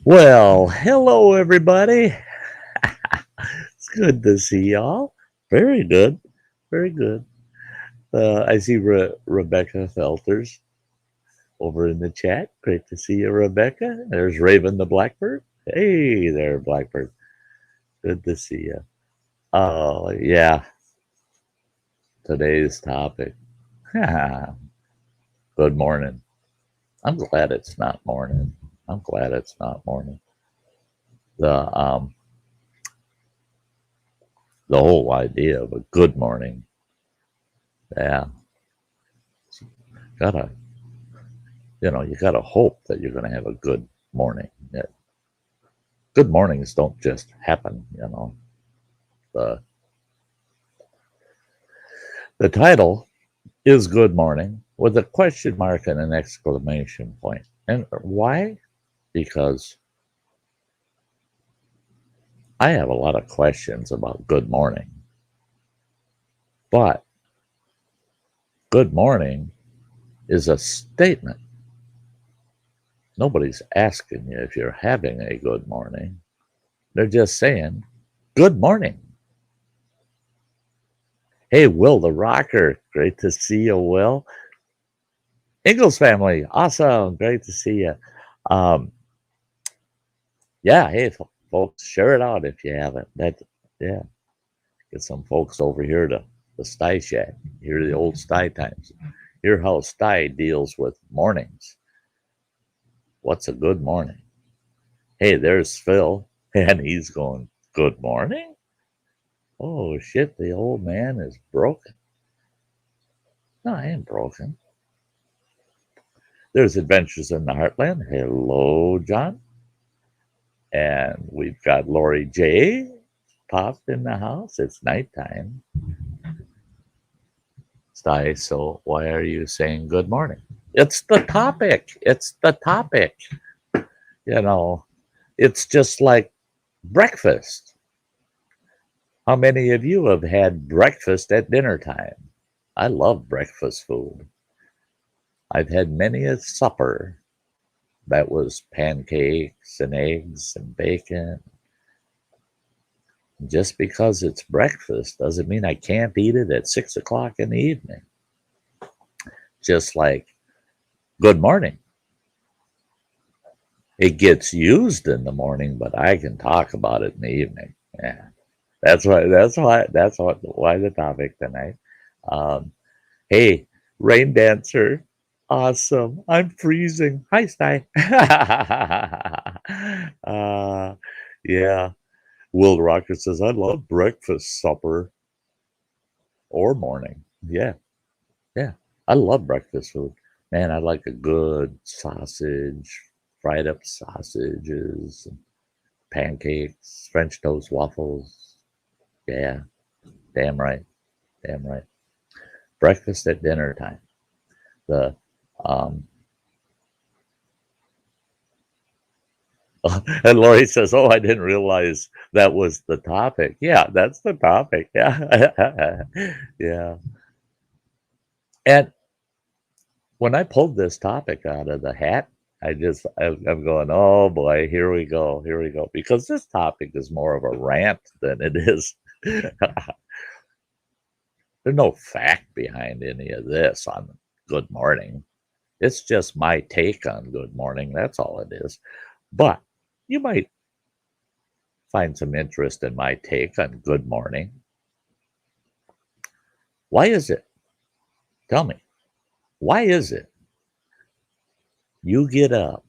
Well, hello everybody. It's good to see y'all. Very good. Very good. I see Rebecca Felters over in the chat. Great to see you, Rebecca. There's Raven the Blackbird. Hey there, Blackbird. Good to see you. Oh, yeah. Today's topic. Good morning. I'm glad it's not morning. I'm glad it's not morning. The um the whole idea of a good morning. Yeah. Gotta you gotta hope that you're gonna have a good morning. Yeah. Good mornings don't just happen. The the title is Good Morning with a question mark and an exclamation point. And why? Because I have a lot of questions about good morning. But good morning is a statement. Nobody's asking you if you're having a good morning. They're just saying, good morning. Hey, Will the Rocker. Great to see you, Will. Ingalls family. Awesome. Great to see you. Um, yeah, hey, folks, share it out if you haven't. Yeah, get some folks over here to the Sty Shack. Hear the old Sty Times. Hear how Sty deals with mornings. What's a good morning? Hey, there's Phil, and he's going, good morning? Oh, shit, the old man is broken. No, I ain't broken. There's Adventures in the Heartland. Hello, John. And we've got Lori J. popped in the house. It's nighttime. Sty, so why are you saying good morning? It's the topic. It's the topic. It's just like breakfast. How many of you have had breakfast at dinner time? I love breakfast food. I've had many a supper that was pancakes and eggs and bacon. Just because it's breakfast doesn't mean I can't eat it at 6 o'clock in the evening. Just like good morning. It gets used in the morning, but I can talk about it in the evening. Yeah. Why the topic tonight. Hey, rain dancer. Awesome. I'm freezing. Hi, Sty. Yeah. Will Rocker says, I love breakfast, supper, or morning. Yeah. Yeah. I love breakfast food. Man, I like a good sausage, fried up sausages, pancakes, French toast, waffles. Yeah. Damn right. Damn right. Breakfast at dinner time. The and Lori says, "Oh, I didn't realize that was the topic." Yeah, that's the topic. Yeah, yeah. And when I pulled this topic out of the hat, I'm going, "Oh boy, here we go, here we go," because this topic is more of a rant than it is. There's no fact behind any of this on Good Morning. It's just my take on Good Morning. That's all it is. But you might find some interest in my take on Good Morning. Why is it? Tell me. Why is it you get up,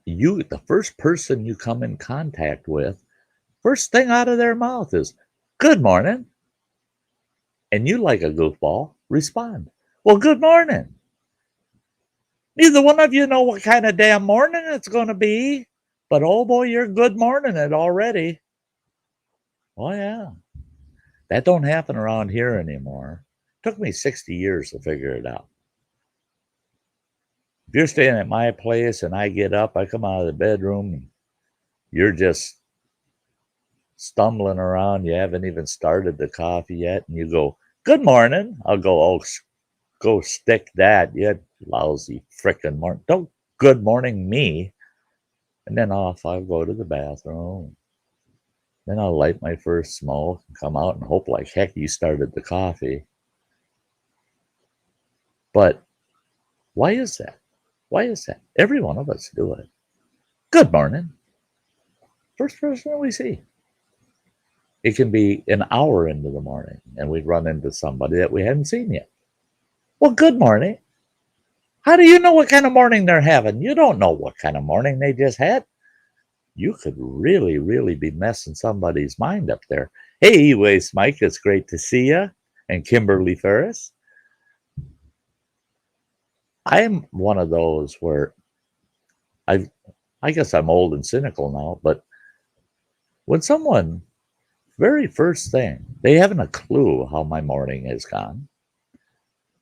the first person you come in contact with, first thing out of their mouth is, good morning. And you, like a goofball, respond, well, good morning. Neither one of you know what kind of damn morning it's going to be, but oh boy, you're good morning it already. Oh yeah. That don't happen around here anymore. It took me 60 years to figure it out. If you're staying at my place and I get up, I come out of the bedroom, and you're just stumbling around, you haven't even started the coffee yet, and you go, good morning. I'll go, oh, go stick that, you lousy frickin' morning. Don't good morning me, and then off I'll go to the bathroom. Then I'll light my first smoke and come out and hope like heck you started the coffee. But why is that? Why is that? Every one of us do it. Good morning. First person we see. It can be an hour into the morning and we run into somebody that we hadn't seen yet. Well, good morning. How do you know what kind of morning they're having? You don't know what kind of morning they just had. You could really, really be messing somebody's mind up there. Hey, Waste Mike, it's great to see you. And Kimberly Ferris. I'm one of those where I guess I'm old and cynical now, but when someone, very first thing, they haven't a clue how my morning has gone,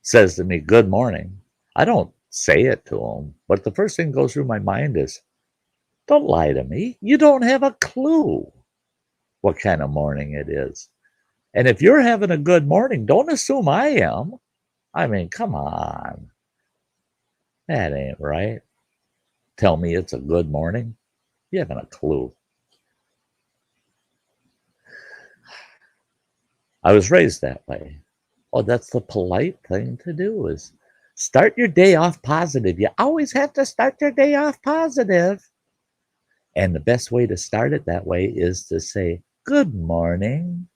says to me, good morning, I don't say it to them, but the first thing goes through my mind is, don't lie to me. You don't have a clue what kind of morning it is. And if you're having a good morning, don't assume I am. I mean, come on. That ain't right. Tell me it's a good morning. You haven't a clue. I was raised that way. Oh, that's the polite thing to do is start your day off positive. You always have to start your day off positive. And the best way to start it that way is to say, good morning.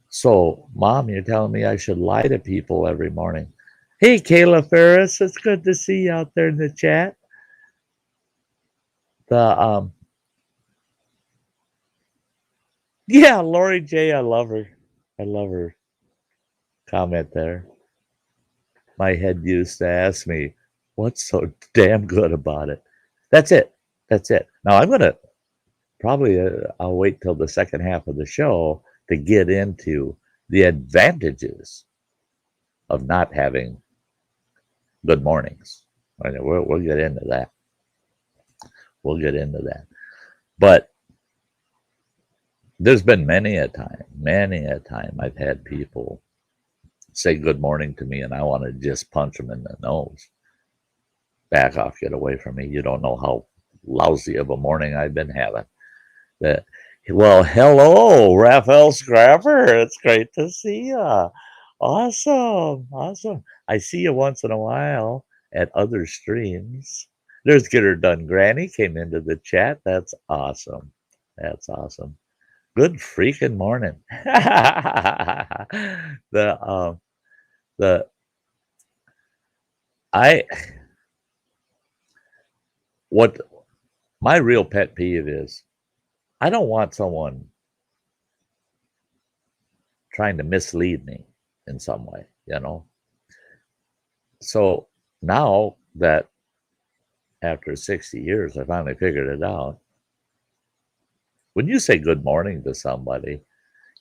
So, Mom, you're telling me I should lie to people every morning. Hey, Kayla Ferris, it's good to see you out there in the chat. Yeah, Lori J, I love her. I love her comment there. My head used to ask me, what's so damn good about it? That's it. That's it. Now I'm going to probably, I'll wait till the second half of the show to get into the advantages of not having good mornings. We'll get into that. We'll get into that. But there's been many a time I've had people say good morning to me and I want to just punch them in the nose. Back off, get away from me. You don't know how lousy of a morning I've been having. Well, hello, Raphael Scrapper. It's great to see you. Awesome. Awesome. I see you once in a while at other streams. There's Get Her Done Granny came into the chat. That's awesome. That's awesome. Good freaking morning. What my real pet peeve is, I don't want someone trying to mislead me in some way, you know? So now that after 60 years, I finally figured it out. When you say good morning to somebody,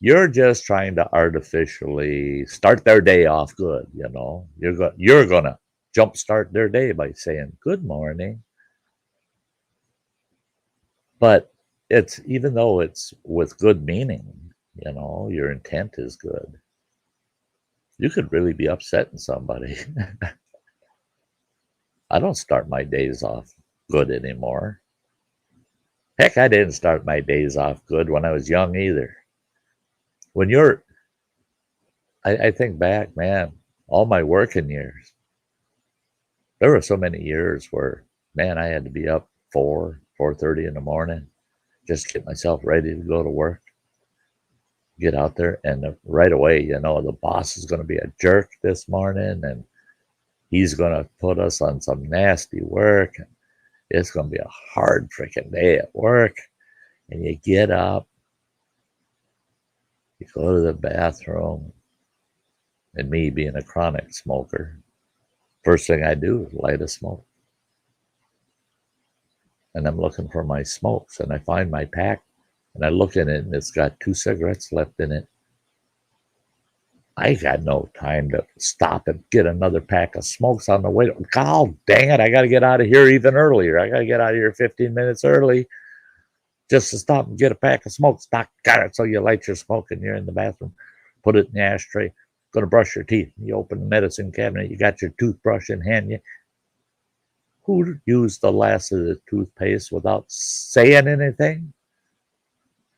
you're just trying to artificially start their day off good, you know? You're going to jumpstart their day by saying good morning. But it's, even though it's with good meaning, you know, your intent is good, you could really be upsetting somebody. I don't start my days off good anymore. Heck, I didn't start my days off good when I was young either. When you're, I think back, man, all my working years, there were so many years where, man, I had to be up 4:30 in the morning, just get myself ready to go to work, get out there, and right away, you know, the boss is going to be a jerk this morning, and he's going to put us on some nasty work. It's going to be a hard freaking day at work. And you get up, you go to the bathroom, and me being a chronic smoker, first thing I do is light a smoke. And I'm looking for my smokes, and I find my pack, and I look in it, and it's got 2 cigarettes left in it. I got no time to stop and get another pack of smokes on the way. God dang it, I got to get out of here even earlier. I got to get out of here 15 minutes early just to stop and get a pack of smokes. Got it. So you light your smoke and you're in the bathroom, put it in the ashtray, going to brush your teeth. You open the medicine cabinet, you got your toothbrush in hand. Who used the last of the toothpaste without saying anything?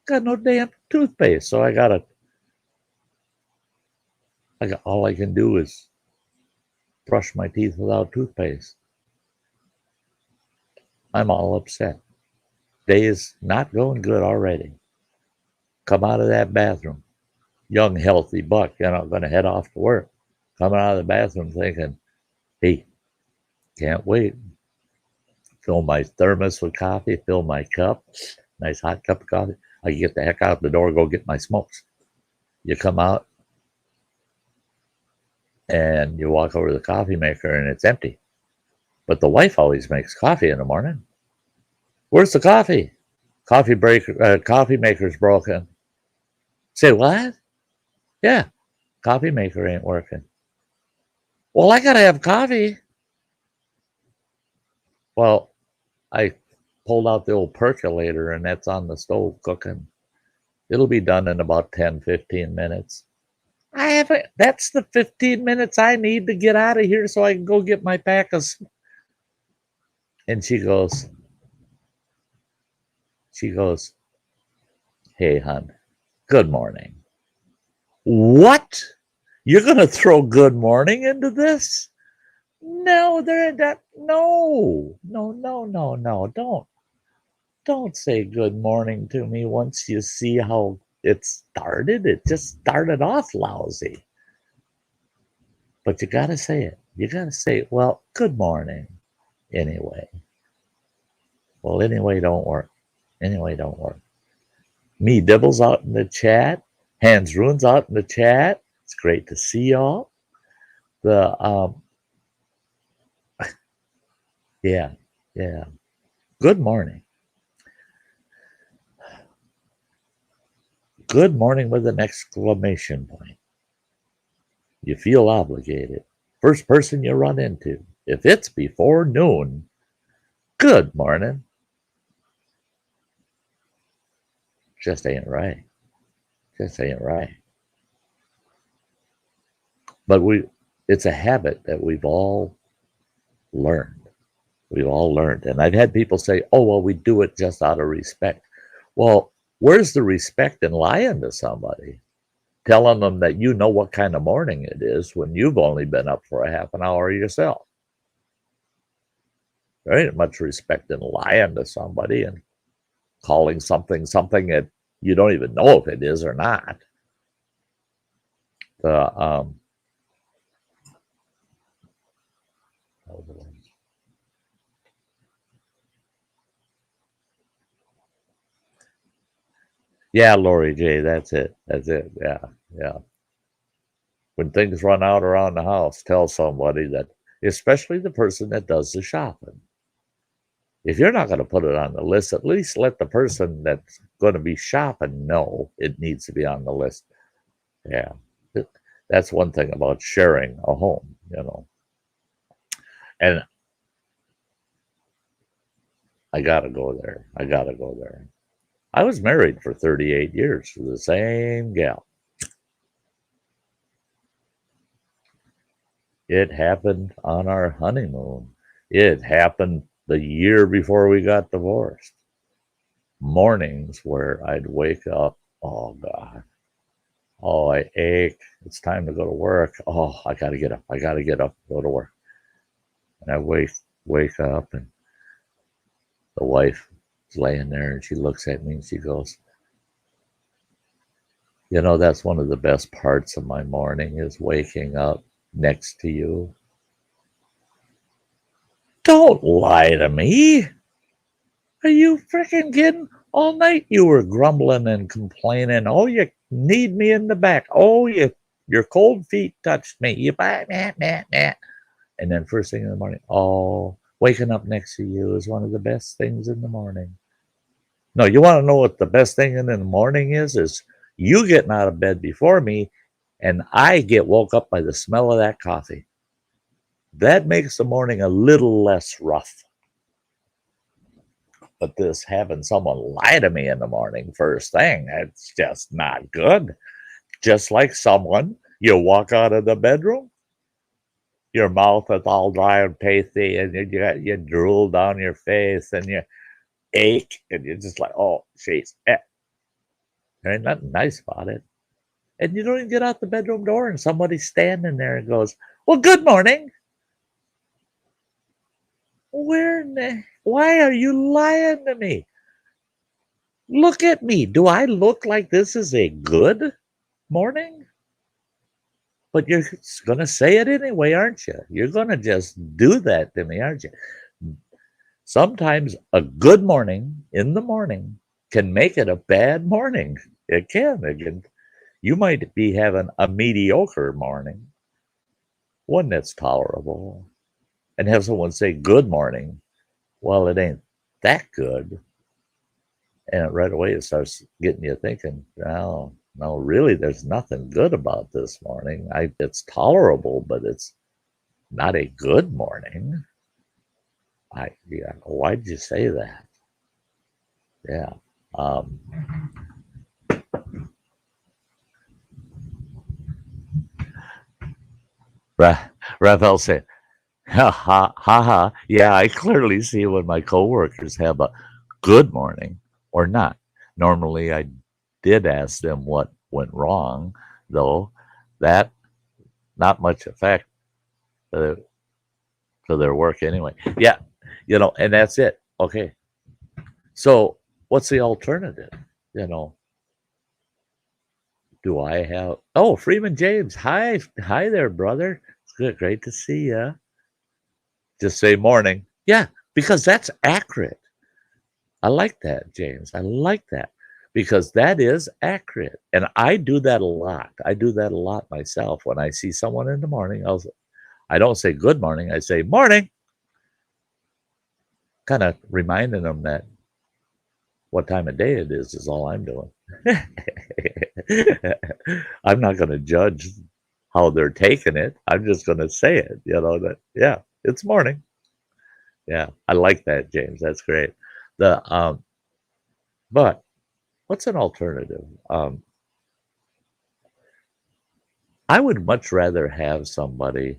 Got no damn toothpaste. So I got all I can do is brush my teeth without toothpaste. I'm all upset. Day is not going good already. Come out of that bathroom. Young, healthy buck, going to head off to work. Coming out of the bathroom thinking, hey, can't wait. Fill my thermos with coffee, fill my cup, nice hot cup of coffee. I can get the heck out the door, go get my smokes. You come out and you walk over to the coffee maker and it's empty. But the wife always makes coffee in the morning. Where's the coffee? Coffee maker's broken. Say what? Yeah, coffee maker ain't working. Well, I gotta have coffee. Well, I pulled out the old percolator and that's on the stove cooking. It'll be done in about 10, 15 minutes. That's the 15 minutes I need to get out of here so I can go get my pack of. And she goes, hey, hon, good morning. What? You're going to throw good morning into this? No, no. Don't say good morning to me once you see how it started. It just started off lousy. But you got to say it. You got to say, well, good morning. Anyway. Well, anyway don't work. Me Dibbles out in the chat. Hans Ruins out in the chat. It's great to see y'all. Yeah. Good morning. Good morning with an exclamation point. You feel obligated. First person you run into. If it's before noon, good morning. Just ain't right. But it's a habit that we've all learned. And I've had people say, oh, well, we do it just out of respect. Well, where's the respect in lying to somebody? Telling them that you know what kind of morning it is when you've only been up for a half an hour yourself. There ain't much respect in lying to somebody and calling something that you don't even know if it is or not. Yeah, Lori J, that's it. Yeah. When things run out around the house, tell somebody that, especially the person that does the shopping. If you're not going to put it on the list, at least let the person that's going to be shopping know it needs to be on the list. Yeah. That's one thing about sharing a home, And I got to go there. I was married for 38 years to the same gal. It happened on our honeymoon. It happened the year before we got divorced. Mornings where I'd wake up, oh God, oh, I ache. It's time to go to work. Oh, I gotta get up, go to work. And I wake up and the wife is laying there and she looks at me and she goes, that's one of the best parts of my morning is waking up next to you. Don't lie to me. Are you freaking kidding? All night you were grumbling and complaining. Oh, you need me in the back. Oh, your cold feet touched me. You bite, nah. And then first thing in the morning, oh, waking up next to you is one of the best things in the morning. No, you want to know what the best thing in the morning is you getting out of bed before me and I get woke up by the smell of that coffee. That makes the morning a little less rough. But this having someone lie to me in the morning first thing, it's just not good. Just like someone You walk out of the bedroom, your mouth is all dry and pasty, and you got you drool down your face, and you ache, and you're just like, oh, jeez, there ain't nothing nice about it. And you don't even get out the bedroom door, and somebody's standing there and goes, well, good morning. Why are you lying to me? Look at me. Do I look like this is a good morning? But you're going to say it anyway, aren't you? You're going to just do that to me, aren't you? Sometimes a good morning in the morning can make it a bad morning. It can. You might be having a mediocre morning, one that's tolerable, and have someone say good morning. Well, it ain't that good. And right away it starts getting you thinking, no, really, there's nothing good about this morning. It's tolerable, but it's not a good morning. Why did you say that? Yeah. Raphael said, ha ha ha. Yeah, I clearly see when my coworkers have a good morning or not. Normally, I did ask them what went wrong, though that not much effect to their work anyway. Yeah, and that's it. Okay. So what's the alternative? Do I have? Oh, Freeman James. Hi there, brother. It's good, great to see you. Just say morning. Yeah, because that's accurate. I like that, James. I like that because that is accurate. And I do that a lot. I do that a lot myself. When I see someone in the morning, I don't say good morning. I say morning. Kind of reminding them that what time of day it is all I'm doing. I'm not going to judge how they're taking it. I'm just going to say it, that, yeah, it's morning. Yeah, I like that, James. That's great. But what's an alternative? I would much rather have somebody.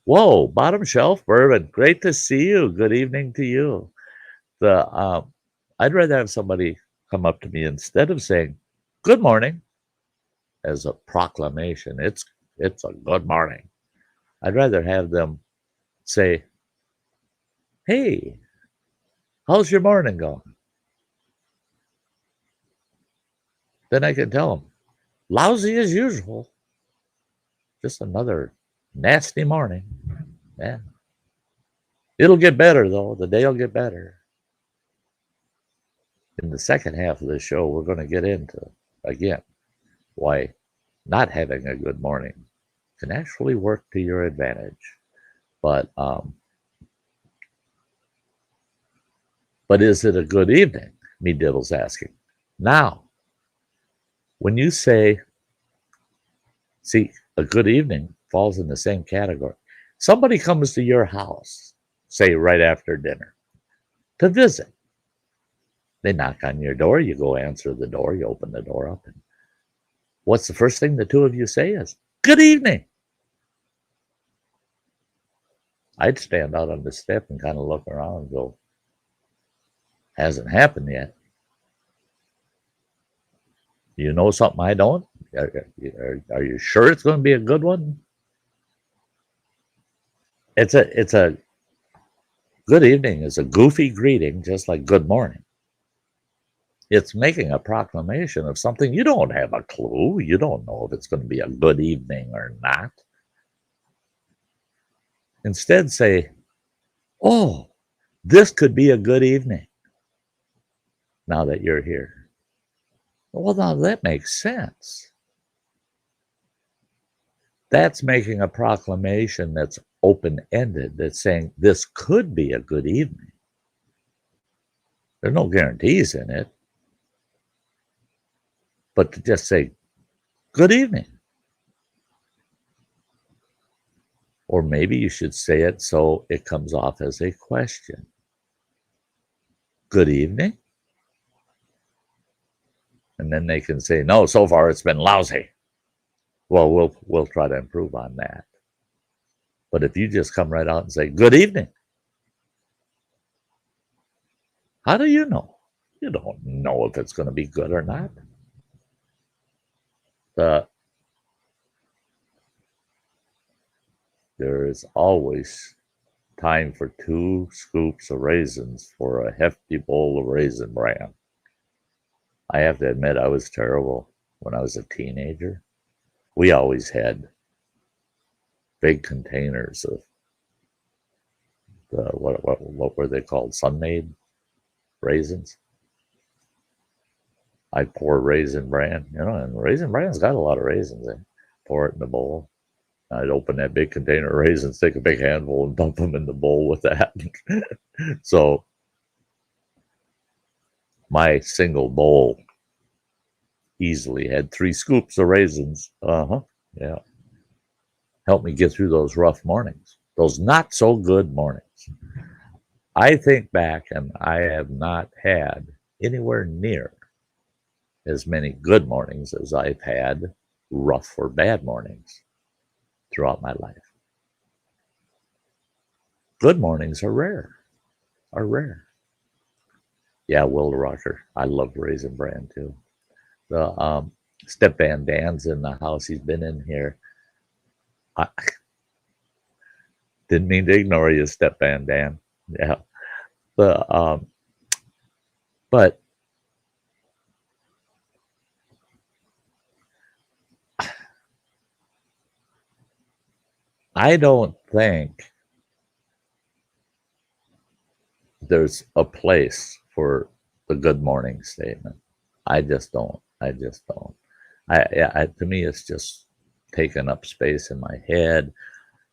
Whoa, bottom shelf bourbon. Great to see you. Good evening to you. I'd rather have somebody come up to me instead of saying good morning as a proclamation. It's a good morning. I'd rather have them say, hey, how's your morning going? Then I can tell them, lousy as usual. Just another nasty morning. Yeah. It'll get better, though. The day will get better. In the second half of the show, we're going to get into, again, why not having a good morning can actually work to your advantage. But is it a good evening? Me Diddle's asking. Now, when you say, see, a good evening falls in the same category. Somebody comes to your house, say right after dinner, to visit. They knock on your door, you go answer the door, you open the door up, and what's the first thing the two of you say is, good evening. I'd stand out on the step and kind of look around and go, hasn't happened yet. You know something I don't? Are you sure it's going to be a good one? It's a good evening is a goofy greeting, just like good morning. It's making a proclamation of something you don't have a clue. You don't know if it's going to be a good evening or not. Instead, say, oh, this could be a good evening now that you're here. Well, now that makes sense. That's making a proclamation that's open-ended, that's saying this could be a good evening. There's no guarantees in it. But to just say, good evening. Or maybe you should say it so it comes off as a question. Good evening? And then they can say, no, so far it's been lousy. Well, we'll try to improve on that. But if you just come right out and say, good evening, how do you know? You don't know if it's going to be good or not. There is always time for 2 scoops of raisins for a hefty bowl of Raisin Bran. I have to admit, I was terrible when I was a teenager. We always had big containers of the what were they called? Sun-Maid raisins. I pour Raisin Bran, and Raisin Bran's got a lot of raisins in it. Pour it in the bowl. I'd open that big container of raisins, take a big handful, and dump them in the bowl with that. So my single bowl easily had 3 scoops of raisins. Yeah. Helped me get through those rough mornings, those not so good mornings. I think back, and I have not had anywhere near as many good mornings as I've had rough or bad mornings throughout my life. Good mornings are rare. Yeah, Will the Rocker. I love Raisin Bran too. The Step Van Dan's in the house. He's been in here. I didn't mean to ignore you, Step Van Dan. Yeah. But I don't think there's a place for the good morning statement. I just don't. To me, it's just taking up space in my head.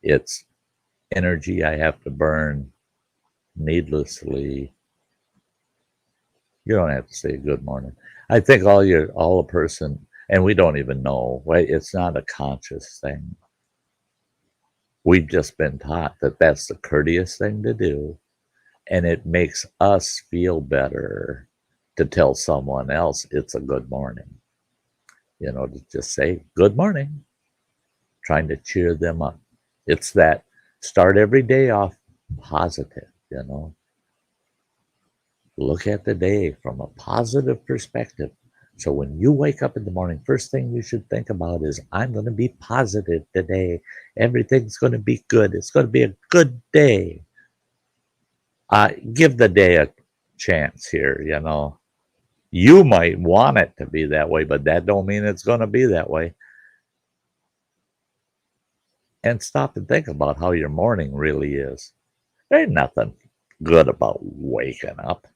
It's energy I have to burn needlessly. You don't have to say good morning. I think all a person, and we don't even know, right? It's not a conscious thing. We've just been taught that that's the courteous thing to do, and it makes us feel better to tell someone else it's a good morning. To just say good morning, trying to cheer them up. It's that start every day off positive, Look at the day from a positive perspective. So when you wake up in the morning, first thing you should think about is, I'm going to be positive today. Everything's going to be good. It's going to be a good day. Give the day a chance here, You might want it to be that way, but that don't mean it's going to be that way. And stop and think about how your morning really is. There ain't nothing good about waking up.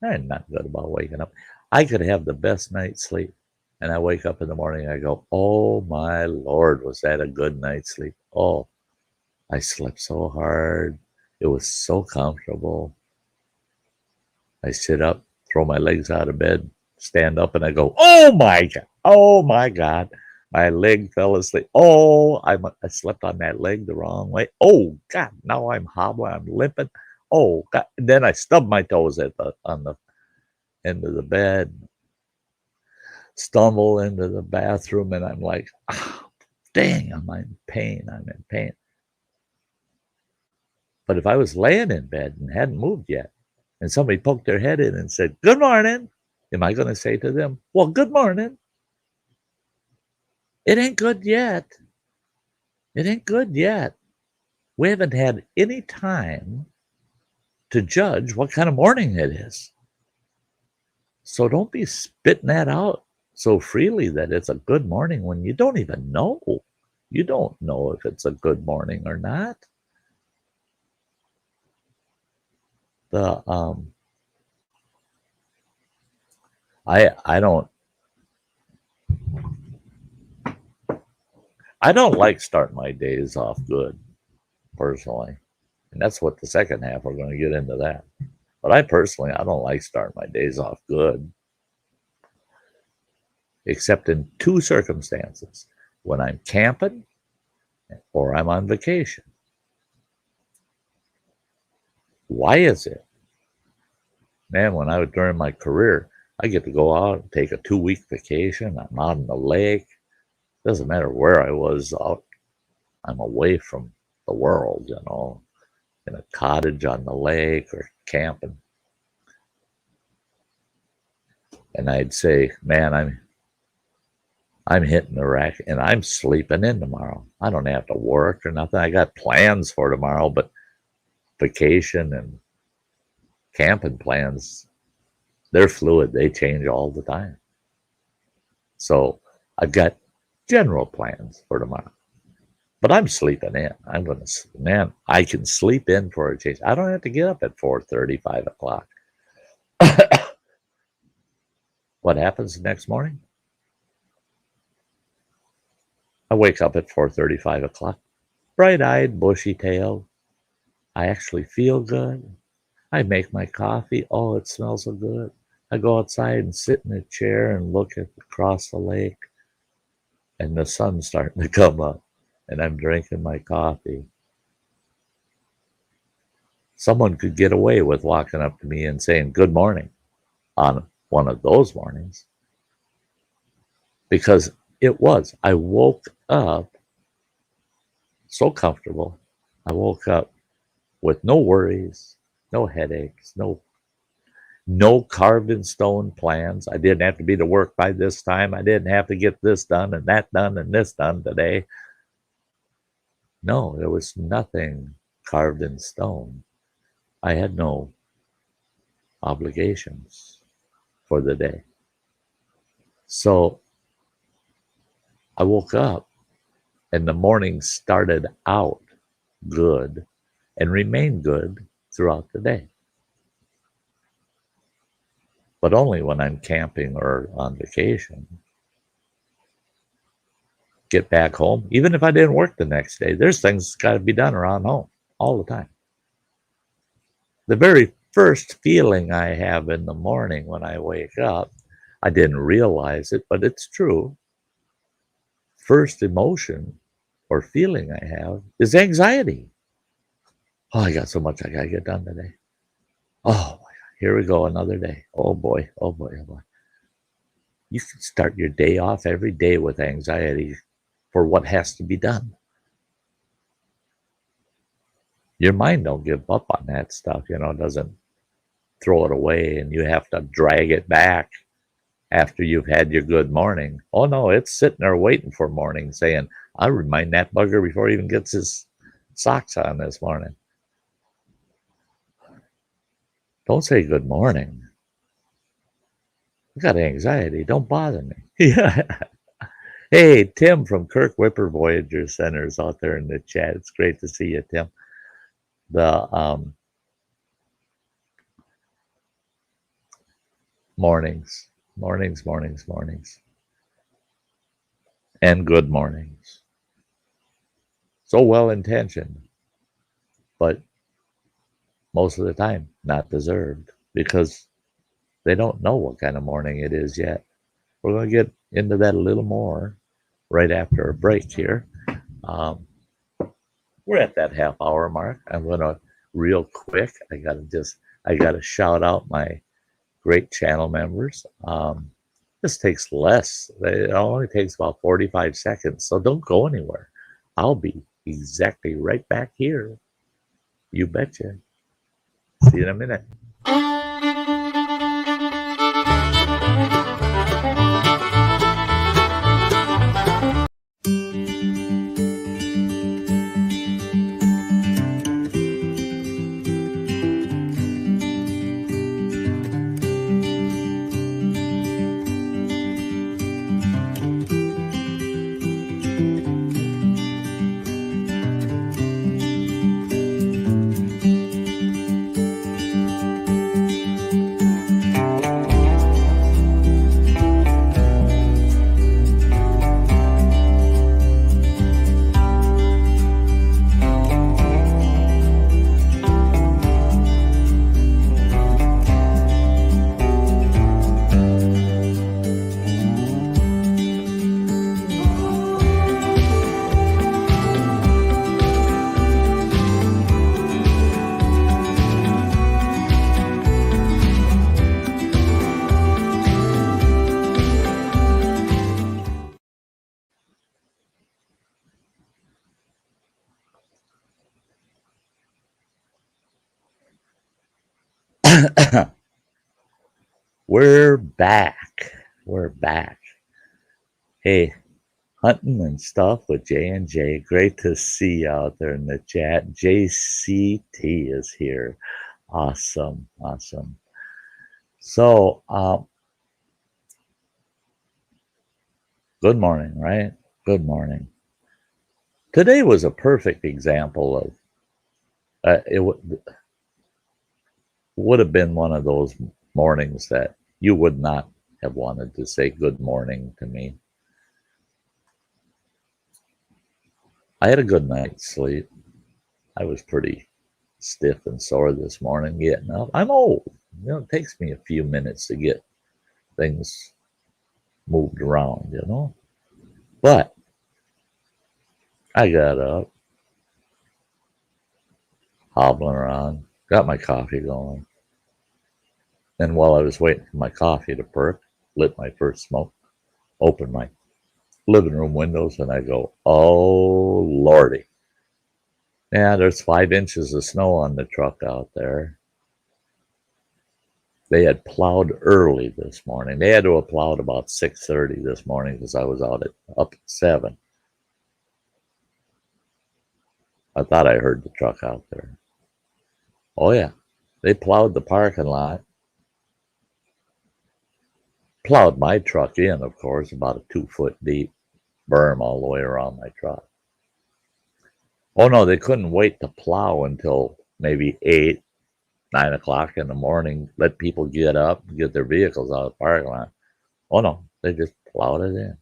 I'm not good about waking up. I could have the best night's sleep, and I wake up in the morning and I go, oh my Lord, was that a good night's sleep? Oh, I slept so hard. It was so comfortable. I sit up, throw my legs out of bed, stand up, and I go, oh my God, my leg fell asleep. Oh, I slept on that leg the wrong way. Oh God, now I'm hobbling, I'm limping. Oh God. And then I stubbed my toes on the end of the bed, stumble into the bathroom, and I'm like, oh, dang, I'm in pain. But if I was laying in bed and hadn't moved yet, and somebody poked their head in and said, good morning, am I going to say to them, well, good morning? It ain't good yet. We haven't had any time to judge what kind of morning it is. So don't be spitting that out so freely that it's a good morning when you don't even know. You don't know if it's a good morning or not. I don't like starting my days off good, personally. And that's what the second half, we're going to get into that. But I don't like starting my days off good. Except in 2 circumstances. When I'm camping or I'm on vacation. Why is it? Man, when I was during my career, I get to go out and take a 2-week vacation. I'm out on the lake. Doesn't matter where I was out. I'm away from the world, in a cottage on the lake or camping. And I'd say, man, I'm hitting the rack and I'm sleeping in tomorrow. I don't have to work or nothing. I got plans for tomorrow, but vacation and camping plans, they're fluid. They change all the time. So I've got general plans for tomorrow. But I'm sleeping in. I can sleep in for a change. I don't have to get up at 4:30, 5 o'clock. What happens the next morning? I wake up at 4:30, 5 o'clock, bright-eyed, bushy-tailed. I actually feel good. I make my coffee. Oh, it smells so good. I go outside and sit in a chair and look across the lake, and the sun's starting to come up, and I'm drinking my coffee. Someone could get away with walking up to me and saying good morning on one of those mornings, because I woke up so comfortable. I woke up with no worries, no headaches, no carved in stone plans. I didn't have to be to work by this time. I didn't have to get this done and that done and this done today. No, there was nothing carved in stone. I had no obligations for the day. So I woke up and the morning started out good and remained good throughout the day. But only when I'm camping or on vacation. Get back home, even if I didn't work the next day, there's things that's got to be done around home all the time. The very first feeling I have in the morning when I wake up, I didn't realize it, but it's true. First emotion or feeling I have is anxiety. Oh, I got so much I got to get done today. Oh, my God, here we go, another day. Oh, boy, oh, boy, oh, boy. You can start your day off every day with anxiety for what has to be done. Your mind don't give up on that stuff, doesn't throw it away and you have to drag it back after you've had your good morning. Oh, no, it's sitting there waiting for morning saying, I'll remind that bugger before he even gets his socks on this morning. Don't say good morning. I got anxiety. Don't bother me. Yeah. Hey, Tim from Kirk Whipper Voyager Center is out there in the chat. It's great to see you, Tim. The mornings, and good mornings. So well-intentioned, but most of the time not deserved because they don't know what kind of morning it is yet. We're going to get into that a little more right after a break here. We're at that half-hour mark. I'm going to real quick. I got to shout out my great channel members. This takes less. It only takes about 45 seconds. So don't go anywhere. I'll be exactly right back here. You betcha. See you in a minute. We're back. We're back. Hey, hunting and stuff with J&J. Great to see you out there in the chat. JCT is here. Awesome. Awesome. So, good morning, right? Good morning. Today was a perfect example of, it would have been one of those mornings that you would not have wanted to say good morning to me. I had a good night's sleep. I was pretty stiff and sore this morning getting up. I'm old. You know, it takes me a few minutes to get things moved around, you know. But I got up, hobbling around, got my coffee going. And while I was waiting for my coffee to perk, lit my first smoke, opened my living room windows, and I go, oh, Lordy. Yeah, there's 5 inches of snow on the truck out there. They had plowed early this morning. They had to have plowed about 6:30 this morning because I was up at 7. I thought I heard the truck out there. Oh, yeah. They plowed the parking lot. Plowed my truck in, of course, about a 2-foot deep berm all the way around my truck. Oh, no, they couldn't wait to plow until maybe 8, 9 o'clock in the morning, let people get up and get their vehicles out of the parking lot. Oh, no, they just plowed it in.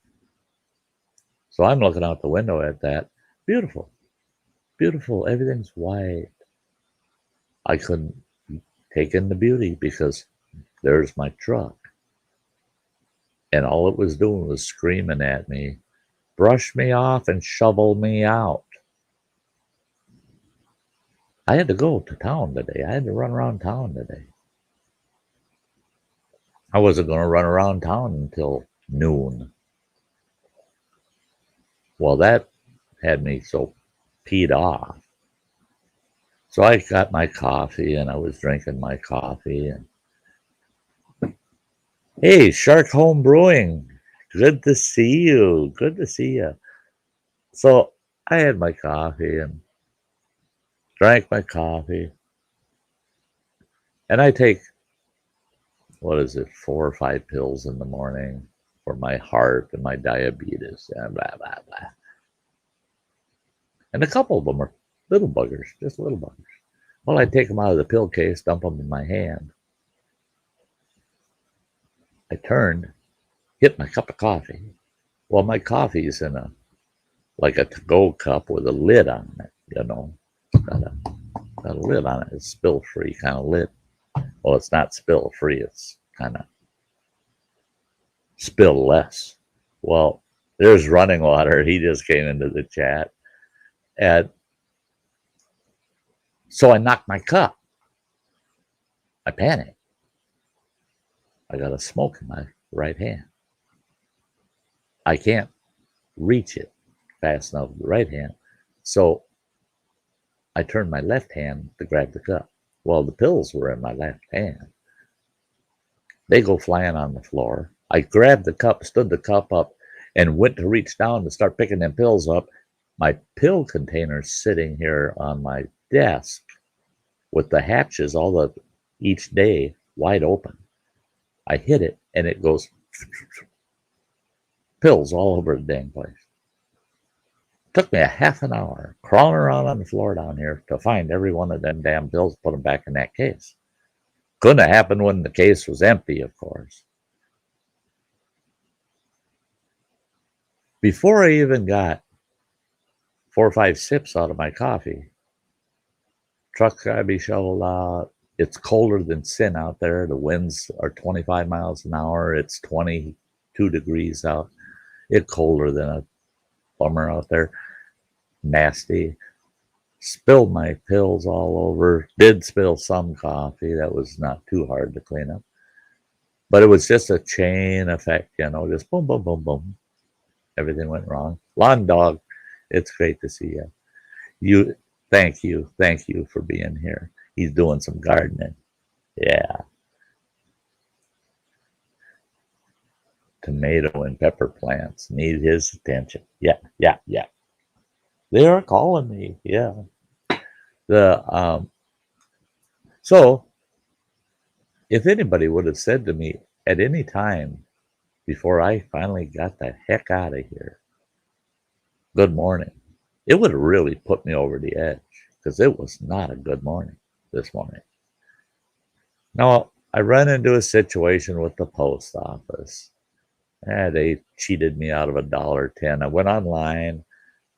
So I'm looking out the window at that. Beautiful. Beautiful. Everything's white. I couldn't take in the beauty because there's my truck. And all it was doing was screaming at me, brush me off and shovel me out. I had to go to town today. I had to run around town today. I wasn't going to run around town until noon. Well, that had me so peed off. So I got my coffee and I was drinking my coffee. And hey, Shark Home Brewing, good to see you. Good to see you. So I had my coffee and drank my coffee. And I take, 4 or 5 pills in the morning for my heart and my diabetes and blah, blah, blah. And a couple of them are little buggers, just little buggers. Well, I take them out of the pill case, dump them in my hand. I turned, hit my cup of coffee. Well, my coffee's in like a to-go cup with a lid on it, you know. Got a lid on it. It's spill-free kind of lid. Well, it's not spill-free. It's kind of spill-less. Well, there's Running Water. He just came into the chat. And so I knocked my cup. I panicked. I got a smoke in my right hand. I can't reach it fast enough with the right hand. So I turned my left hand to grab the cup. Well, the pills were in my left hand. They go flying on the floor. I grabbed the cup, stood the cup up, and went to reach down to start picking them pills up. My pill container's sitting here on my desk with the hatches each day wide open. I hit it, and it goes pills all over the dang place. Took me a half an hour crawling around on the floor down here to find every one of them damn pills, put them back in that case. Couldn't have happened when the case was empty, of course. Before I even got 4 or 5 sips out of my coffee, truck's gotta be shoveled out. It's colder than sin out there. The winds are 25 miles an hour. It's 22 degrees out. It's colder than a bummer out there. Nasty. Spilled my pills all over. Did spill some coffee. That was not too hard to clean up. But it was just a chain effect, you know, just boom, boom, boom, boom. Everything went wrong. Lawn Dog, it's great to see you. Thank you for being here. He's doing some gardening. Yeah. tomato and pepper plants need his attention. Yeah, yeah, yeah. They are calling me. Yeah. The So if anybody would have said to me at any time before I finally got the heck out of here, good morning, it would have really put me over the edge because it was not a good morning this morning. Now, I run into a situation with the post office. They cheated me out of $1.10. I went online,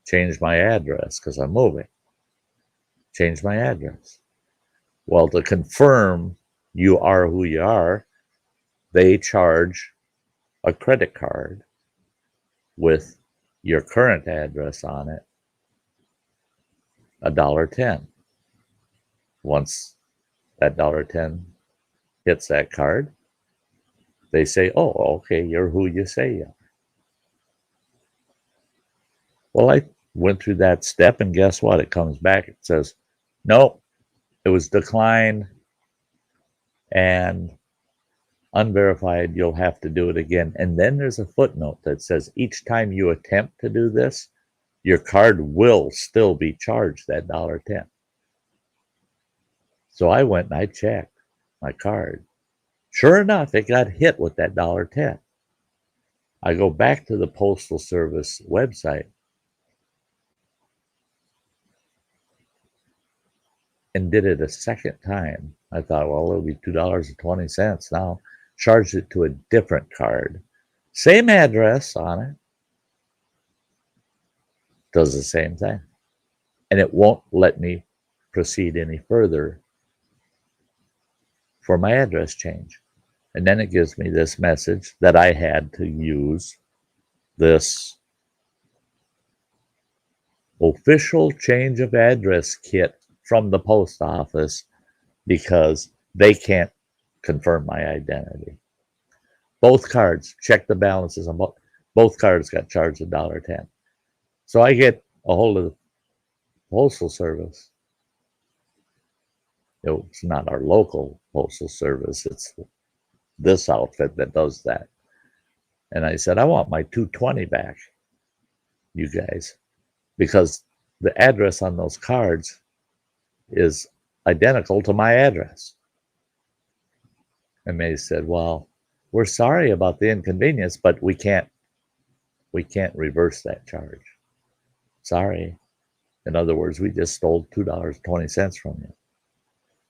changed my address because I'm moving. Changed my address. Well, to confirm you are who you are, they charge a credit card with your current address on it, $1.10. Once that $1.10 hits that card, they say, oh, okay, you're who you say you are. Well, I went through that step, and guess what? It comes back. It says, no, it was declined and unverified. You'll have to do it again. And then there's a footnote that says each time you attempt to do this, your card will still be charged that $1.10. So I went and I checked my card. Sure enough, it got hit with that $1.10. I go back to the Postal Service website and did it a second time. I thought, well, it'll be $2.20 now. Charged it to a different card. Same address on it. Does the same thing. And it won't let me proceed any further for my address change. And then it gives me this message that I had to use this official change of address kit from the post office because they can't confirm my identity. Both cards, check the balances on both cards got charged $1.10. So I get a hold of the Postal Service. It's not our local Postal Service, it's this outfit that does that. And I said, I want my $2.20 back, you guys, because the address on those cards is identical to my address. And they said, well, we're sorry about the inconvenience, but we can't reverse that charge. Sorry. In other words, we just stole $2.20 from you.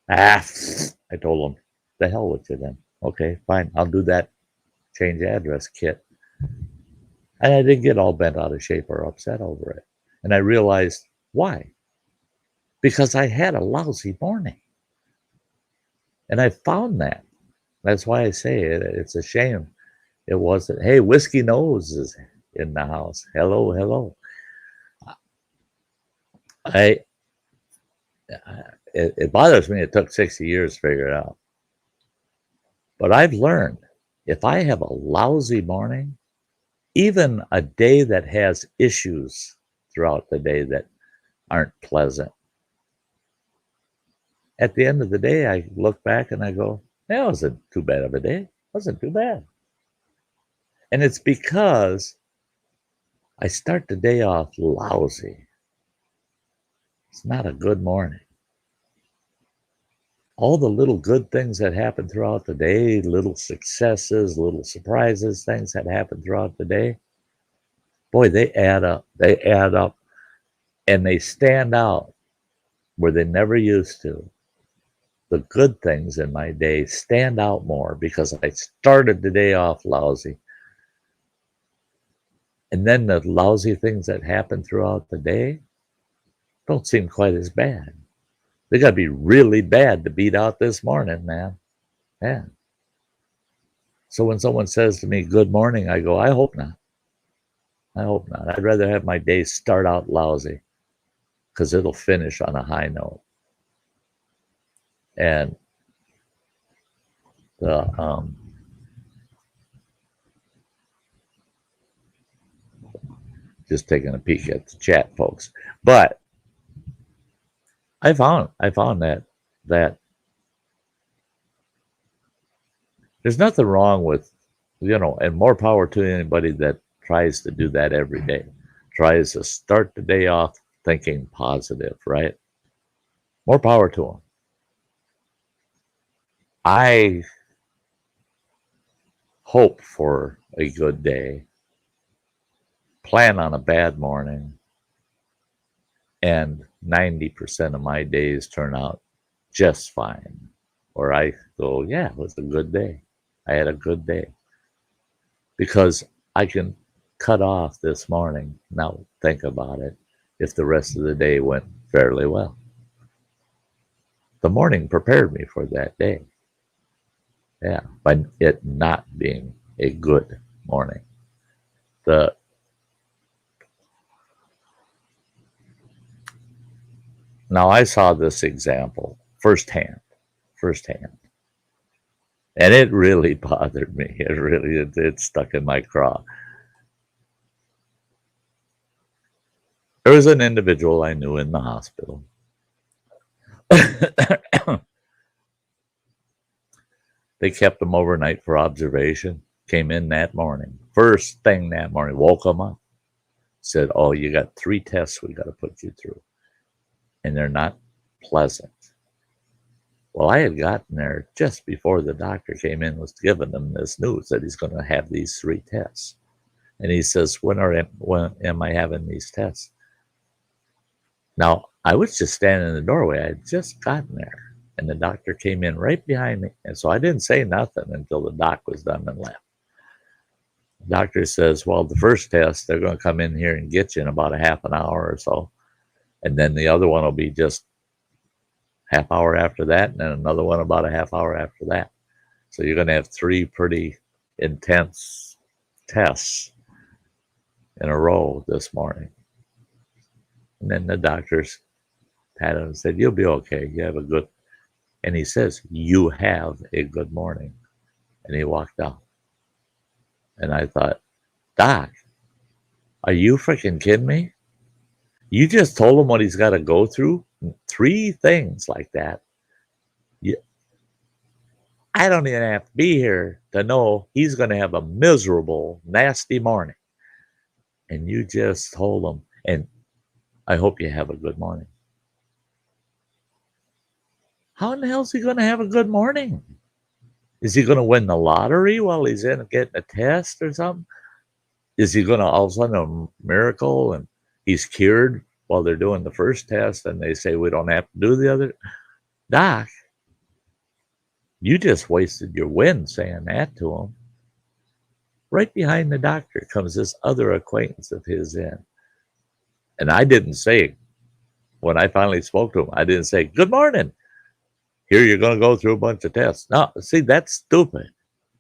I told them, the hell with you then. Okay, fine. I'll do that change address kit. And I didn't get all bent out of shape or upset over it. And I realized why. Because I had a lousy morning. And I found that. That's why I say it. It's a shame it wasn't. Hey, Whiskey Nose is in the house. Hello, hello. It bothers me. It took 60 years to figure it out. But I've learned if I have a lousy morning, even a day that has issues throughout the day that aren't pleasant, at the end of the day, I look back and I go, that wasn't too bad of a day. It wasn't too bad. And it's because I start the day off lousy. It's not a good morning. All the little good things that happen throughout the day, little successes, little surprises, things that happen throughout the day, boy, they add up. They add up and they stand out where they never used to. The good things in my day stand out more because I started the day off lousy. And then the lousy things that happen throughout the day don't seem quite as bad. They got to be really bad to beat out this morning, man. Yeah. So when someone says to me, good morning, I go, I hope not. I hope not. I'd rather have my day start out lousy because it'll finish on a high note. And the just taking a peek at the chat, folks. But I found that there's nothing wrong with and more power to anybody that tries to do that every day, tries to start the day off thinking positive, right? More power to them. I hope for a good day, plan on a bad morning, and 90% of my days turn out just fine. Or I go, yeah, it was a good day. I had a good day. Because I can cut off this morning, now think about it, if the rest of the day went fairly well. The morning prepared me for that day. Yeah, by it not being a good morning. The Now I saw this example firsthand, and it really bothered me. It stuck in my craw. There was an individual I knew in the hospital. They kept him overnight for observation. Came in that morning. First thing that morning, woke him up. Said, "Oh, you got 3 tests we got to put you through, and they're not pleasant." Well, I had gotten there just before the doctor came in, was giving them this news that he's going to have these 3 tests. And he says, when am I having these tests? Now, I was just standing in the doorway. I had just gotten there, and the doctor came in right behind me. And so I didn't say nothing until the doc was done and left. The doctor says, well, the first test, they're going to come in here and get you in about a half an hour or so. And then the other one will be just half hour after that, and then another one about a half hour after that. So you're going to have 3 pretty intense tests in a row this morning. And then the doctors patted him and said, you'll be okay. You have a good, and he says, you have a good morning. And he walked out. And I thought, Doc, are you freaking kidding me? You just told him what he's got to go through? 3 things like that. I don't even have to be here to know he's going to have a miserable, nasty morning. And you just told him, and I hope you have a good morning. How in the hell is he going to have a good morning? Is he going to win the lottery while he's in getting a test or something? Is he going to all of a sudden a miracle and he's cured while they're doing the first test and they say we don't have to do the other? Doc, you just wasted your win saying that to him. Right behind the doctor comes this other acquaintance of his in. And I didn't say, when I finally spoke to him, I didn't say, good morning. Here you're going to go through a bunch of tests. No, see, that's stupid.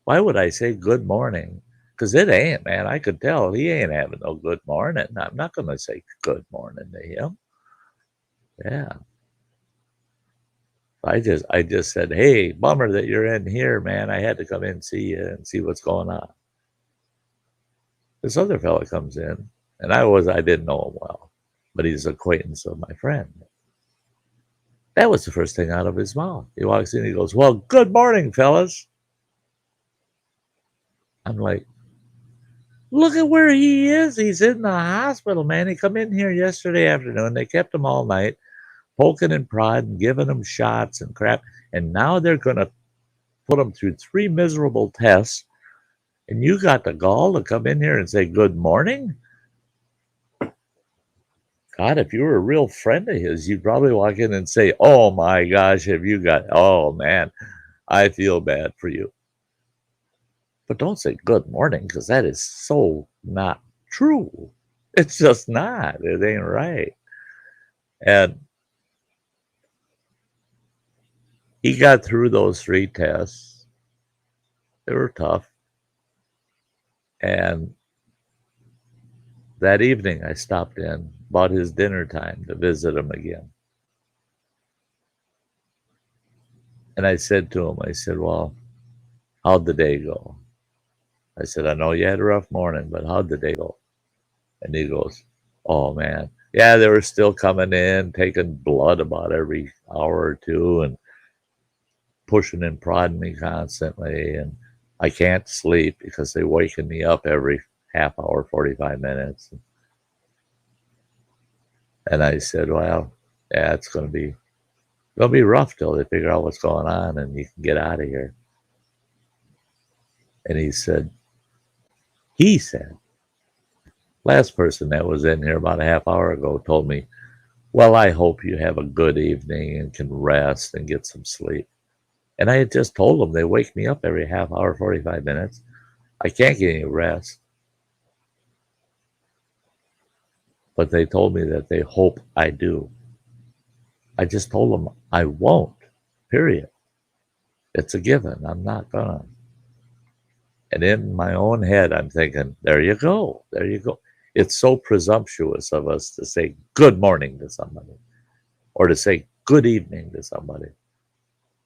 Why would I say good morning? Because it ain't, man. I could tell he ain't having no good morning. I'm not going to say good morning to him. Yeah. I just said, hey, bummer that you're in here, man. I had to come in and see you and see what's going on. This other fella comes in, and I didn't know him well, but he's an acquaintance of my friend. That was the first thing out of his mouth. He walks in, he goes, well, good morning, fellas. I'm like, look at where he is. He's in the hospital, man. He come in here yesterday afternoon. They kept him all night, poking and prodding, giving him shots and crap. And now they're going to put him through 3 miserable tests. And you got the gall to come in here and say good morning? God, if you were a real friend of his, you'd probably walk in and say, oh my gosh, oh man, I feel bad for you. But don't say good morning, because that is so not true. It's just not. It ain't right. And he got through those 3 tests. They were tough. And that evening I stopped in about his dinner time to visit him again. And I said to him, I said, well, how'd the day go? I said, I know you had a rough morning, but how'd the day go? And he goes, oh man, yeah, they were still coming in, taking blood about every hour or two and pushing and prodding me constantly. And I can't sleep because they're waking me up every half hour, 45 minutes. And I said, well, yeah, it's gonna be rough till they figure out what's going on and you can get out of here. And he said, last person that was in here about a half hour ago told me, well, I hope you have a good evening and can rest and get some sleep. And I had just told them they wake me up every half hour, 45 minutes. I can't get any rest. But they told me that they hope I do. I just told them I won't, period. It's a given. I'm not gonna. And in my own head, I'm thinking, there you go. There you go. It's so presumptuous of us to say good morning to somebody or to say good evening to somebody.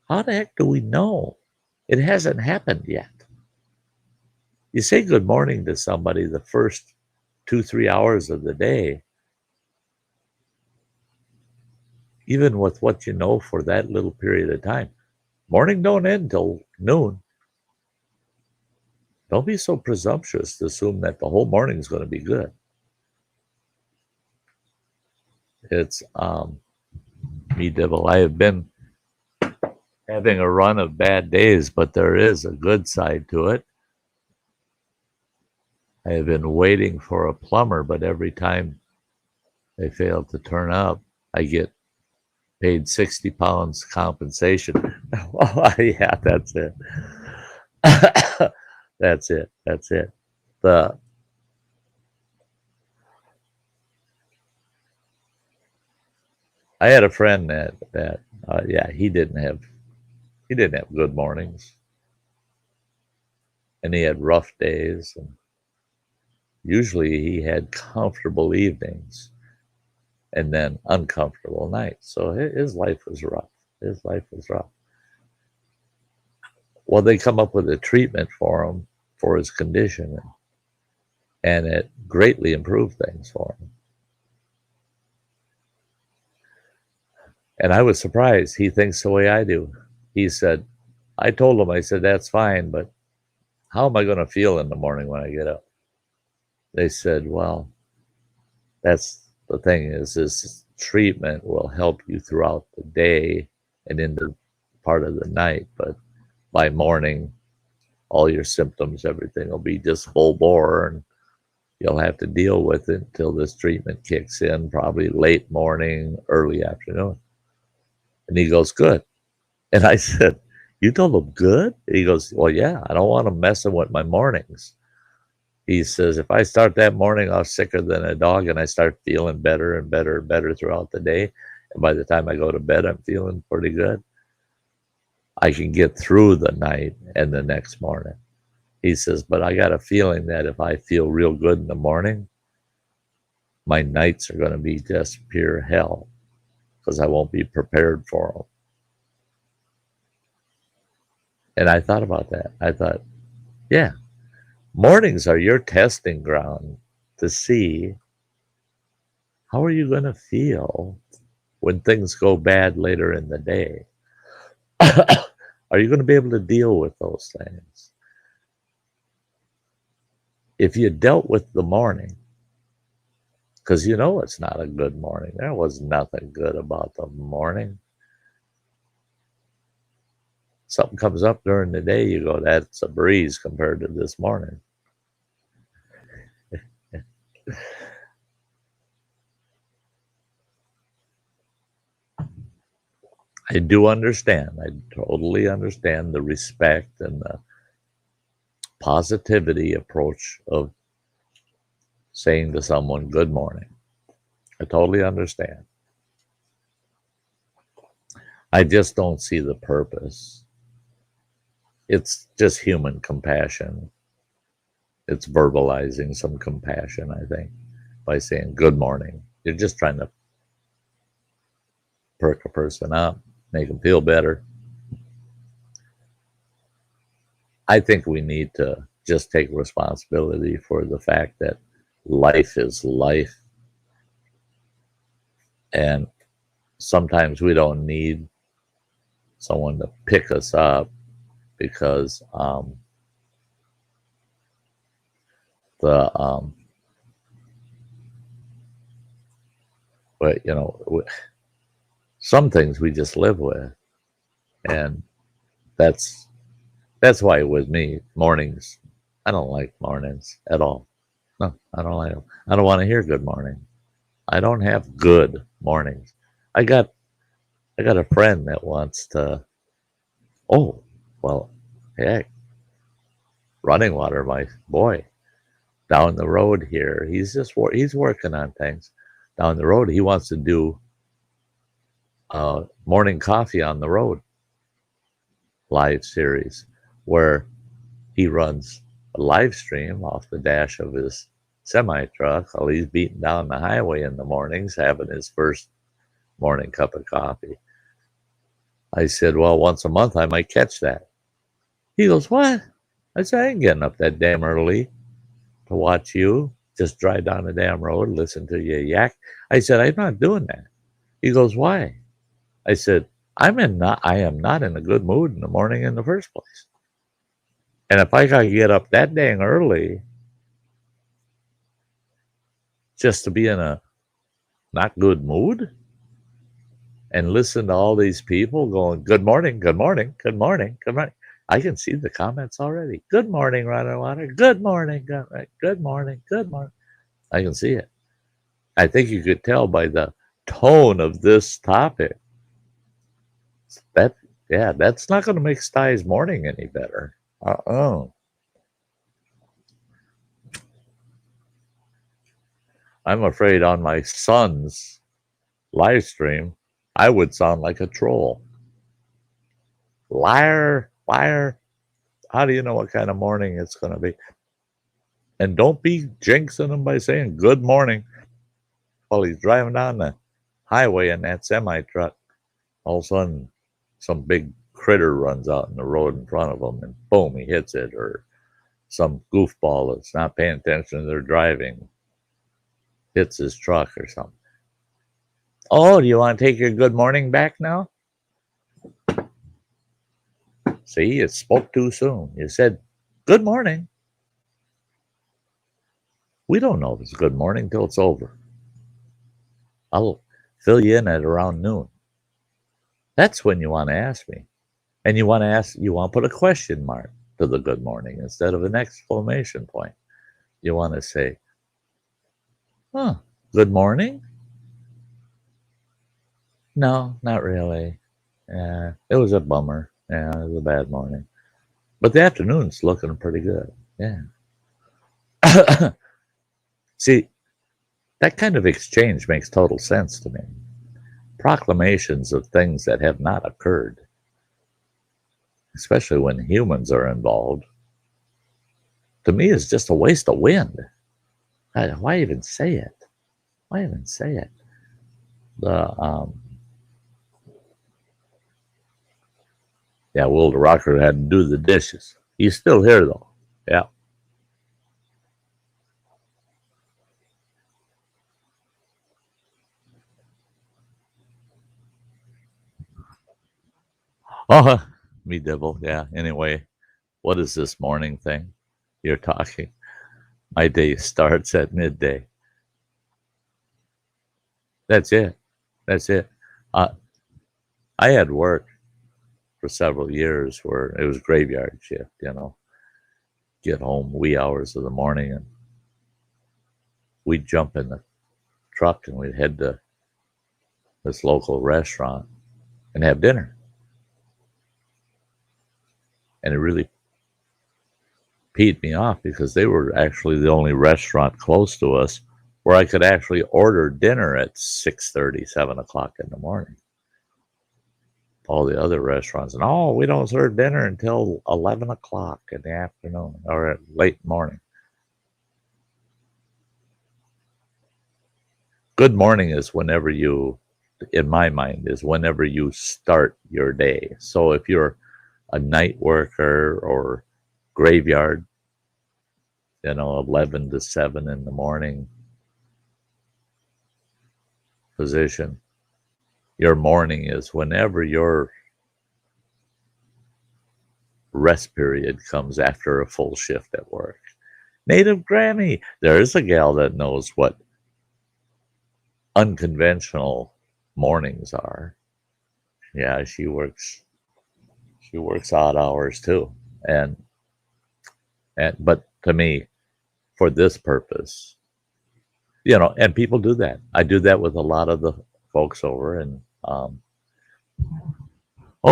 How the heck do we know? It hasn't happened yet. You say good morning to somebody the first 2-3 hours of the day, even with what you know for that little period of time. Morning don't end till noon. Don't be so presumptuous to assume that the whole morning is going to be good. It's me, Dibble. I have been having a run of bad days, but there is a good side to it. I have been waiting for a plumber, but every time they fail to turn up, I get paid 60 pounds compensation. Oh, yeah, that's it. That's it. That's it. The I had a friend that yeah, he didn't have good mornings, and he had rough days, and usually he had comfortable evenings and then uncomfortable nights. So his life was rough. His life was rough. Well, they come up with a treatment for him for his condition, and it greatly improved things for him. And I was surprised. He thinks the way I do. He said, I told him, I said, that's fine, but how am I going to feel in the morning when I get up? They said, well, that's the thing is this treatment will help you throughout the day and into part of the night. But by morning, all your symptoms, everything will be just full bore, and you'll have to deal with it until this treatment kicks in, probably late morning, early afternoon. And he goes, good. And I said, you told him good? He goes, well, yeah, I don't want him messing with my mornings. He says, if I start that morning off sicker than a dog and I start feeling better and better and better throughout the day, and by the time I go to bed, I'm feeling pretty good, I can get through the night and the next morning. He says, but I got a feeling that if I feel real good in the morning, my nights are going to be just pure hell because I won't be prepared for them. And I thought about that. I thought, yeah, mornings are your testing ground to see how are you going to feel when things go bad later in the day. Are you going to be able to deal with those things? If you dealt with the morning, because you know it's not a good morning. There was nothing good about the morning. Something comes up during the day, you go, that's a breeze compared to this morning. I do understand. I totally understand the respect and the positivity approach of saying to someone, good morning. I totally understand. I just don't see the purpose. It's just human compassion. It's verbalizing some compassion, I think, by saying good morning. You're just trying to perk a person up, make them feel better. I think we need to just take responsibility for the fact that life is life. And sometimes we don't need someone to pick us up because The but some things we just live with, and that's why with me mornings, I don't like mornings at all. No, I don't like them. I don't want to hear good morning. I don't have good mornings. I got a friend that wants to. Oh, well, heck, running water, my boy, down the road here. He's working on things down the road. He wants to do morning coffee on the road live series where he runs a live stream off the dash of his semi truck while he's beating down the highway in the mornings, having his first morning cup of coffee. I said, well, once a month I might catch that. He goes, what? I said, I ain't getting up that damn early to watch you just drive down the damn road, listen to you yak. I said, I'm not doing that. He goes, why? I said, I am not in a good mood in the morning in the first place. And if I gotta get up that dang early just to be in a not good mood and listen to all these people going, good morning, good morning, good morning, good morning. I can see the comments already. Good morning, Runner Water. Good morning, good morning, good morning. I can see it. I think you could tell by the tone of this topic. That's not going to make Sty's morning any better. I'm afraid on my son's live stream, I would sound like a troll. Liar, liar. How do you know what kind of morning it's going to be? And don't be jinxing him by saying good morning while he's driving down the highway in that semi truck. All of a sudden, some big critter runs out in the road in front of him and boom, he hits it. Or some goofball that's not paying attention to their driving hits his truck or something. Oh, do you want to take your good morning back now? See, you spoke too soon. You said, good morning. We don't know if it's good morning till it's over. I'll fill you in at around noon. That's when you want to ask me. And you want to put a question mark to the good morning instead of an exclamation point. You want to say, good morning? No, not really. Yeah, it was a bummer. Yeah, it was a bad morning. But the afternoon's looking pretty good. Yeah. See, that kind of exchange makes total sense to me. Proclamations of things that have not occurred, especially when humans are involved, to me is just a waste of wind. Why even say it? Why even say it? Will the Rocker had to do the dishes. He's still here though. Yeah. Oh, me devil. Yeah. Anyway, what is this morning thing you're talking? My day starts at midday. That's it. That's it. I had work for several years where it was graveyard shift, get home wee hours of the morning and we'd jump in the truck and we'd head to this local restaurant and have dinner. And it really peed me off because they were actually the only restaurant close to us where I could actually order dinner at 6:30, 7 o'clock in the morning. All the other restaurants, and we don't serve dinner until 11 o'clock in the afternoon or late morning. Good morning is whenever you, in my mind, is whenever you start your day. So if you're a night worker or graveyard, 11 to 7 in the morning position, your morning is whenever your rest period comes after a full shift at work. Native Grammy. There's a gal that knows what unconventional mornings are. Yeah, she works odd hours too. And but to me, for this purpose, and people do that. I do that with a lot of the folks over, and oh,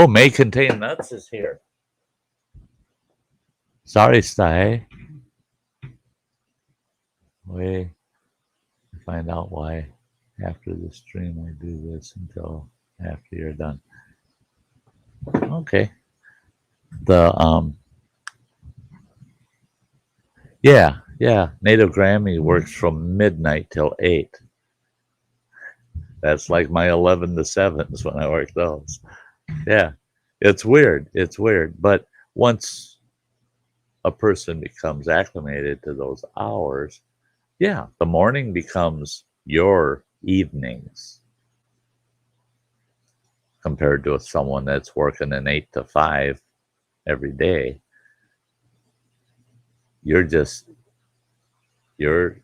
may contain nuts is here. Sorry, Sty. We find out why after the stream I do this until after you're done. Okay. The yeah, Native Grammy works from midnight till 8. That's like my 11 to 7s when I work those. Yeah. It's weird. But once a person becomes acclimated to those hours, yeah, the morning becomes your evenings compared to someone that's working an 8 to 5 every day. You're just your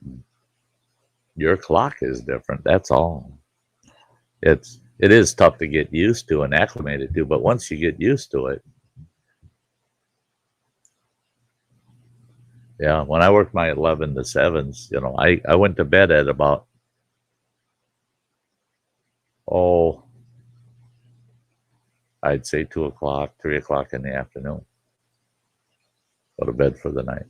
clock is different. That's all. It is tough to get used to and acclimated to, but once you get used to it, yeah. When I worked my 11 to 7s, I went to bed at about I'd say 2 o'clock, 3 o'clock in the afternoon. Go to bed for the night.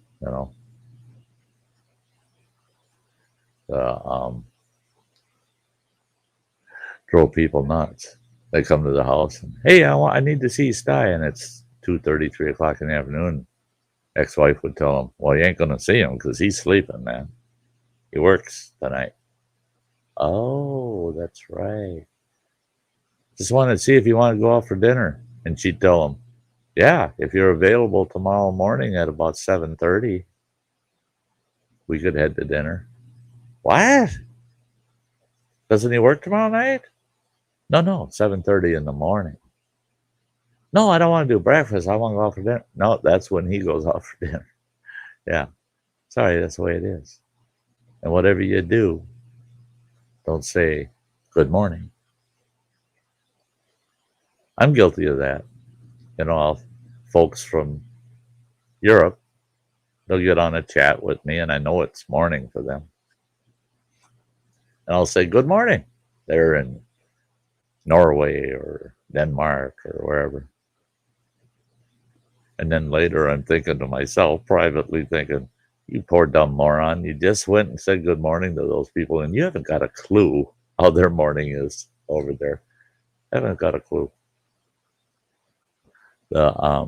Drove people nuts. They come to the house and, hey, I need to see Sty, and it's 2:30, 3 o'clock in the afternoon. Ex-wife would tell him, well, you ain't gonna see him because he's sleeping, man. He works tonight. Oh, that's right. Just wanted to see if you want to go out for dinner. And she'd tell him, yeah, if you're available tomorrow morning at about 7:30, we could head to dinner. What? Doesn't he work tomorrow night? No, 7:30 in the morning. No, I don't want to do breakfast. I want to go out for dinner. No, that's when he goes out for dinner. Yeah. Sorry, that's the way it is. And whatever you do, don't say good morning. I'm guilty of that. Folks from Europe, they'll get on a chat with me, and I know it's morning for them. And I'll say good morning. They're in Norway or Denmark or wherever. And then later I'm thinking to myself, privately thinking, you poor dumb moron, you just went and said good morning to those people, and you haven't got a clue how their morning is over there. Haven't got a clue. I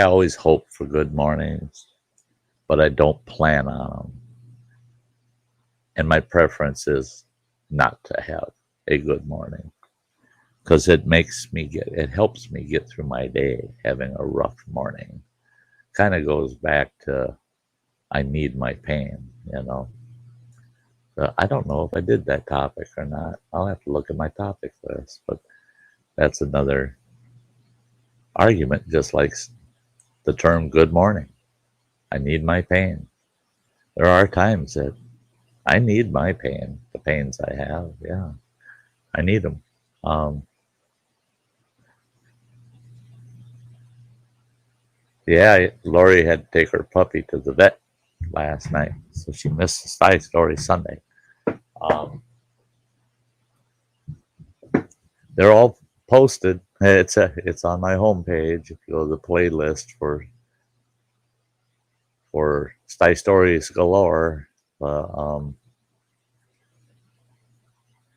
always hope for good mornings, but I don't plan on them. And my preference is not to have a good morning because it helps me get through my day. Having a rough morning kind of goes back to I need my pain. I don't know if I did that topic or not. I'll have to look at my topic list, but that's another argument, just like the term good morning. I need my pain. There are times that I need my pain, the pains I have. Yeah, I need them. Yeah, Lori had to take her puppy to the vet last night, so she missed the Sty Story Sunday. They're all posted. It's on my homepage. If you go to the playlist for Sty Stories galore,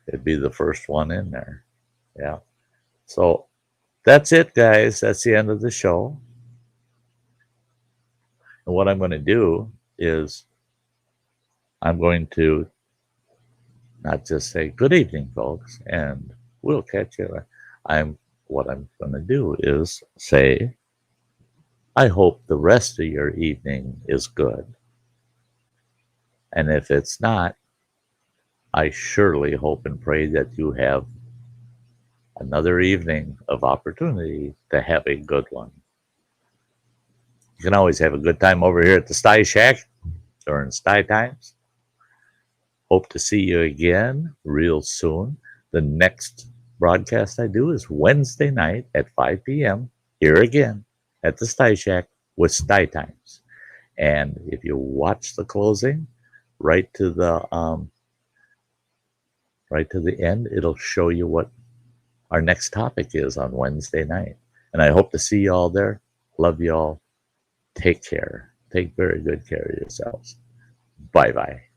it'd be the first one in there. Yeah. So that's it, guys. That's the end of the show. And what I'm going to do is I'm going to not just say good evening, folks, and we'll catch you. What I'm going to do is say, I hope the rest of your evening is good. And if it's not, I surely hope and pray that you have another evening of opportunity to have a good one. You can always have a good time over here at the Sty Shack during Sty Times. Hope to see you again real soon. The next broadcast I do is Wednesday night at 5 p.m. here again at the Sty Shack with Sty Times. And if you watch the closing right to the end, it'll show you what our next topic is on Wednesday night. And I hope to see you all there. Love you all. Take care. Take very good care of yourselves. Bye bye.